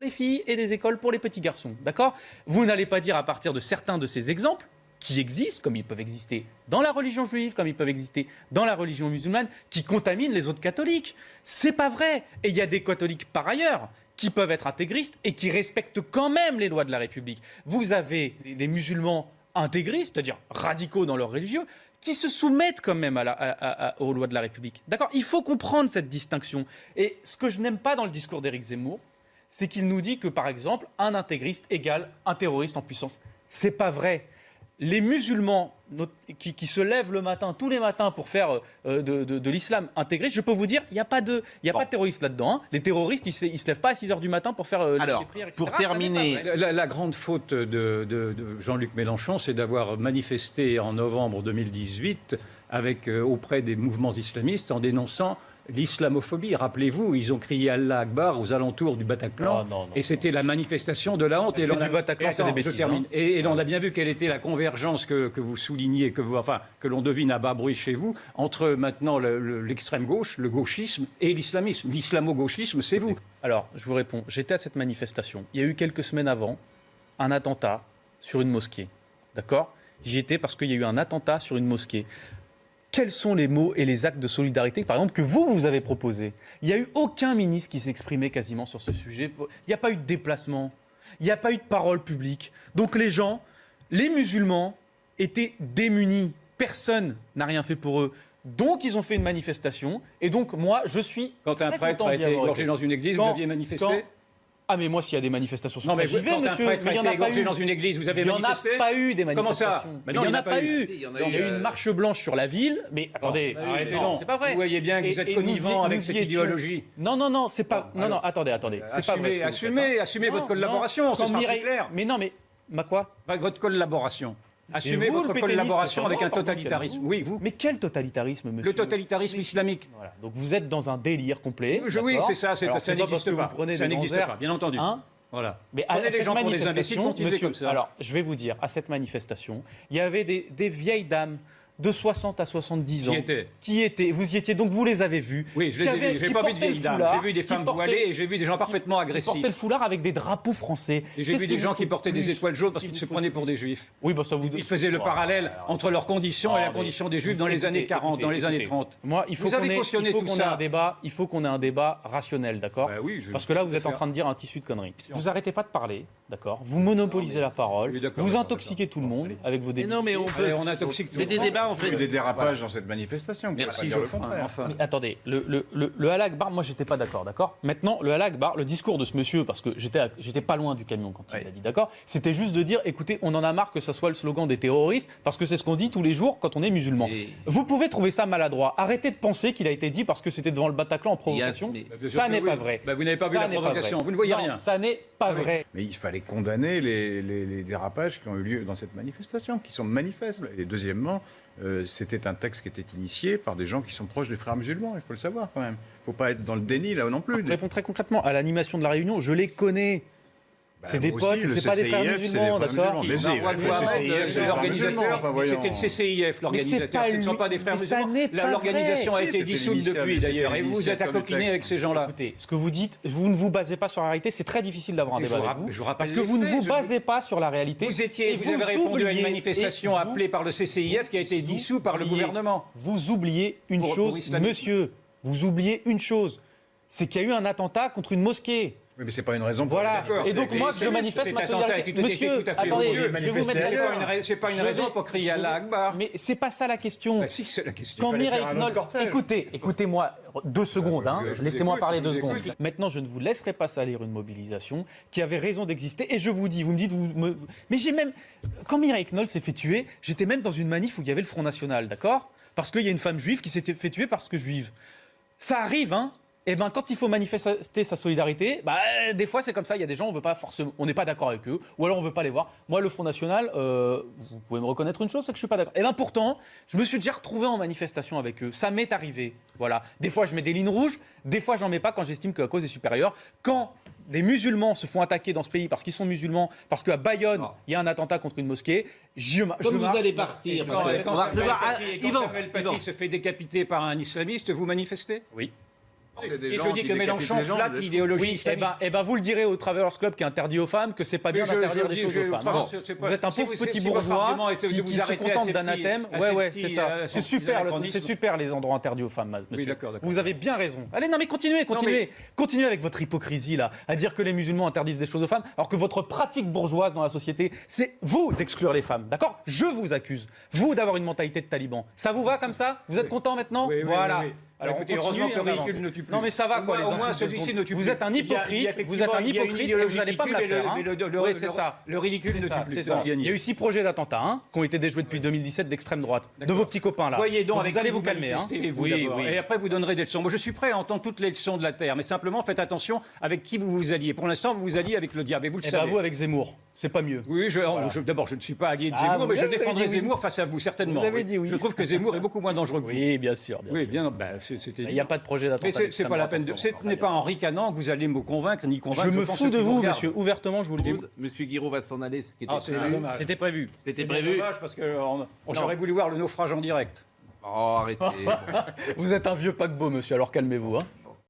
les filles et des écoles pour les petits garçons, d'accord? Vous n'allez pas dire à partir de certains de ces exemples qui existent, comme ils peuvent exister dans la religion juive, comme ils peuvent exister dans la religion musulmane, qui contaminent les autres catholiques. C'est pas vrai. Et il y a des catholiques par ailleurs qui peuvent être intégristes et qui respectent quand même les lois de la République. Vous avez des musulmans intégristes, c'est-à-dire radicaux dans leur religion, qui se soumettent quand même aux lois de la République. D'accord? Il faut comprendre cette distinction. Et ce que je n'aime pas dans le discours d'Éric Zemmour, c'est qu'il nous dit que, par exemple, un intégriste égale un terroriste en puissance. C'est pas vrai. Les musulmans qui se lèvent le matin, tous les matins, pour faire de l'islam intégriste, je peux vous dire, il n'y a pas de terroristes là-dedans. Hein. Les terroristes, ils ne se lèvent pas à 6 h du matin pour faire les prières, etc. Pour terminer, la grande faute de Jean-Luc Mélenchon, c'est d'avoir manifesté en novembre 2018 auprès des mouvements islamistes en dénonçant l'islamophobie. Rappelez-vous, ils ont crié Allah Akbar aux alentours du Bataclan, et c'était la manifestation de la honte. Et du Bataclan, c'est des bêtises. Et on a bien vu quelle était la convergence que vous soulignez, que l'on devine à bas bruit chez vous, entre maintenant l'extrême gauche, le gauchisme et l'islamisme. L'islamo-gauchisme, c'est vous. Alors, je vous réponds. J'étais à cette manifestation. Il y a eu quelques semaines avant un attentat sur une mosquée. D'accord ? J'y étais parce qu'il y a eu un attentat sur une mosquée. Quels sont les mots et les actes de solidarité, par exemple, que vous avez proposés? Il n'y a eu aucun ministre qui s'est exprimé quasiment sur ce sujet. Il n'y a pas eu de déplacement. Il n'y a pas eu de parole publique. Donc les gens, les musulmans, étaient démunis. Personne n'a rien fait pour eux. Donc ils ont fait une manifestation. Et donc moi, je suis Quand un prêtre a été égorgé dans une église, vous aviez manifesté? Ah mais moi, s'il y a des manifestations sur ça, j'y vais, monsieur. Mais il n'y en a pas eu. Dans une église, vous avez manifesté? Il n'y en a pas eu des manifestations. Comment ça? Mais il n'y en a pas eu. Il y a eu une marche blanche sur la ville. Mais attendez, arrêtez, c'est pas vrai. Vous voyez bien que vous êtes connivant avec cette idéologie. Non, c'est pas. Non, attendez. C'est pas vrai. Assumez votre collaboration, ce sera plus clair. Mais non, mais quoi? Votre collaboration. Assumez votre collaboration avec un totalitarisme. Oui, vous. Mais quel totalitarisme, monsieur? Le totalitarisme islamique. Voilà. Donc vous êtes dans un délire complet. Oui, c'est ça. Ça n'existe pas. Ça n'existe pas, bien entendu. Voilà. Mais prenez les gens pour des imbéciles, continuez comme ça. Alors, je vais vous dire, à cette manifestation, il y avait des vieilles dames de 60 à 70 ans qui étaient. Vous y étiez, donc vous les avez vues. Oui, je les ai vues. J'ai pas vu de vieilles dames. J'ai vu des femmes voilées et j'ai vu des gens parfaitement agressifs. Ils portaient le foulard avec des drapeaux français. Et j'ai vu des gens qui portaient des étoiles jaunes parce qu'ils se prenaient pour des juifs. Oui, ça vous. Ils faisaient le parallèle entre leurs conditions et la condition des juifs dans les années 40, dans les années 30. Moi, il faut qu'on ait un débat. Il faut qu'on ait un débat rationnel, d'accord? Parce que là, vous êtes en train de dire un tissu de conneries. Vous arrêtez pas de parler, d'accord? Vous monopolisez la parole. Vous intoxiquez tout le monde avec vos débats. Non, mais on intoxique. C'est des débats en fait. Des dérapages dans cette manifestation. Merci, le contraire. Mais attendez, le Allah Akbar, moi j'étais pas d'accord. Maintenant, le Allah Akbar, le discours de ce monsieur, parce que j'étais pas loin du camion quand il l'a dit, d'accord, c'était juste de dire, écoutez, on en a marre que ça soit le slogan des terroristes, parce que c'est ce qu'on dit tous les jours quand on est musulman. Vous pouvez trouver ça maladroit. Arrêtez de penser qu'il a été dit parce que c'était devant le Bataclan en provocation. Ça n'est pas vrai. Vous n'avez pas vu la provocation, vous ne voyez rien. Ça n'est pas vrai. Mais il fallait condamner les dérapages qui ont eu lieu dans cette manifestation, qui sont manifestes. Et deuxièmement, c'était un texte qui était initié par des gens qui sont proches des frères musulmans, il faut le savoir quand même. Il ne faut pas être dans le déni là non plus. Je réponds très concrètement, à l'animation de la réunion, je les connais. C'est des potes, c'est pas des frères musulmans, d'accord? C'était le CCIF, l'organisateur. Ce ne sont pas des frères musulmans. L'organisation a été dissoute depuis, d'ailleurs, et vous vous êtes accoquiné avec ces gens-là. Écoutez, ce que vous dites, vous ne vous basez pas sur la réalité, c'est très difficile d'avoir un débat avec vous. Parce que vous ne vous basez pas sur la réalité. Vous avez répondu à une manifestation appelée par le CCIF qui a été dissous par le gouvernement. Vous oubliez une chose, monsieur, vous oubliez une chose, c'est qu'il y a eu un attentat contre une mosquée. Oui, mais c'est pas une raison pour voilà. Et donc moi, je manifeste ma solidarité. Monsieur, attendez, je vais vous mettre d'accord. C'est pas une raison pour crier Allah Akbar. Mais c'est pas ça la question. Si, c'est la question. Quand Mireille Knoll, écoutez-moi 2 secondes, laissez-moi parler 2 secondes. Maintenant, je ne vous laisserai pas salir une mobilisation qui avait raison d'exister. Et je vous dis, vous me dites, mais j'ai même, quand Mireille Knoll s'est fait tuer, j'étais même dans une manif où il y avait le Front National, d'accord? Parce qu'il y a une femme juive qui s'est fait tuer parce que juive. Ça arrive, hein? Et ben quand il faut manifester sa solidarité, des fois c'est comme ça, il y a des gens on veut pas forcément, on n'est pas d'accord avec eux, ou alors on veut pas les voir. Moi le Front National, vous pouvez me reconnaître une chose, c'est que je suis pas d'accord. Et ben pourtant, je me suis déjà retrouvé en manifestation avec eux. Ça m'est arrivé. Voilà. Des fois je mets des lignes rouges, des fois j'en mets pas quand j'estime que la cause est supérieure. Quand des musulmans se font attaquer dans ce pays parce qu'ils sont musulmans, parce qu'à Bayonne, il y a un attentat contre une mosquée, vous allez partir. Quand Samuel Paty se fait décapiter par un islamiste, vous manifestez? Oui. C'est des Et gens je dis qui que décapitent Mélenchon les gens, flatte des- l'idéologie Oui, islamiste. vous le direz au Travelers Club qui est interdit aux femmes que c'est pas bien Mais d'interdire des choses aux femmes. pardon, hein. c'est pas- Vous êtes un si pauvre vous- petit si votre bourgeois argument est de qui vous se arrêter à contente ces d'anathème. petits- Ouais, à ces c'est petits, ça. C'est petits super, anachronismes. c'est super les endroits interdits aux femmes, monsieur. d'accord. Vous avez bien raison. Allez, non mais continuez. Continuez avec votre hypocrisie là, à dire que les musulmans interdisent des choses aux femmes, alors que votre pratique bourgeoise dans la société, c'est vous d'exclure les femmes, d'accord? Je vous accuse, vous d'avoir une mentalité de taliban. Ça vous va comme ça? Vous êtes content maintenant? Oui, Voilà. oui. Alors, écoutez, on continue heureusement que et le on ridicule avance. ne tue plus. Non mais ça va quoi, Au les moins, insultes celui-ci secondes. ne tue Vous plus. êtes un hypocrite, vous êtes un Il y a une hypocrite et idéologie vous n'allez pas me la qui tue, faire. hein. Oui, c'est ça. Le ridicule ne C'est tue ça, plus. c'est c'est ça. gagné. Il y a eu 6 projets d'attentats qui ont été déjoués depuis 2017 d'extrême droite, de vos petits copains là. Voyez donc avec vous allez qui vous calmer. manifestez-vous Oui, d'abord. oui. Et après, vous donnerez des leçons. Moi, je suis prêt à entendre toutes les leçons de la Terre, mais simplement, faites attention avec qui vous vous alliez. Pour l'instant, vous vous alliez avec le diable, et vous le Eh ben savez. vous avec Zemmour, c'est pas mieux. Oui, d'abord, je ne suis pas allié de Ah, Zemmour, mais je vous avez défendrai dit oui. Zemmour face à vous, certainement. Vous avez dit oui. Je trouve que Zemmour est beaucoup moins dangereux que vous. Oui, bien sûr. Oui, bien, c'était Il n'y a pas de projet d'attentat. Mais c'est d'extrême pas la droite peine en de. ce Ce moment. n'est pas en ricanant que vous allez me convaincre, ni convaincre. Je me pense fous de ceux qui vous, regardent. monsieur. Ouvertement, je vous le dis. Monsieur Guiraud va s'en aller, ce qui était Ah, c'est prévu. dommage. C'était prévu. C'était C'est bien prévu. dommage parce que j'aurais voulu voir le naufrage en direct. Oh, arrêtez. Vous êtes un vieux paquebot, monsieur, alors calmez-vous. hein.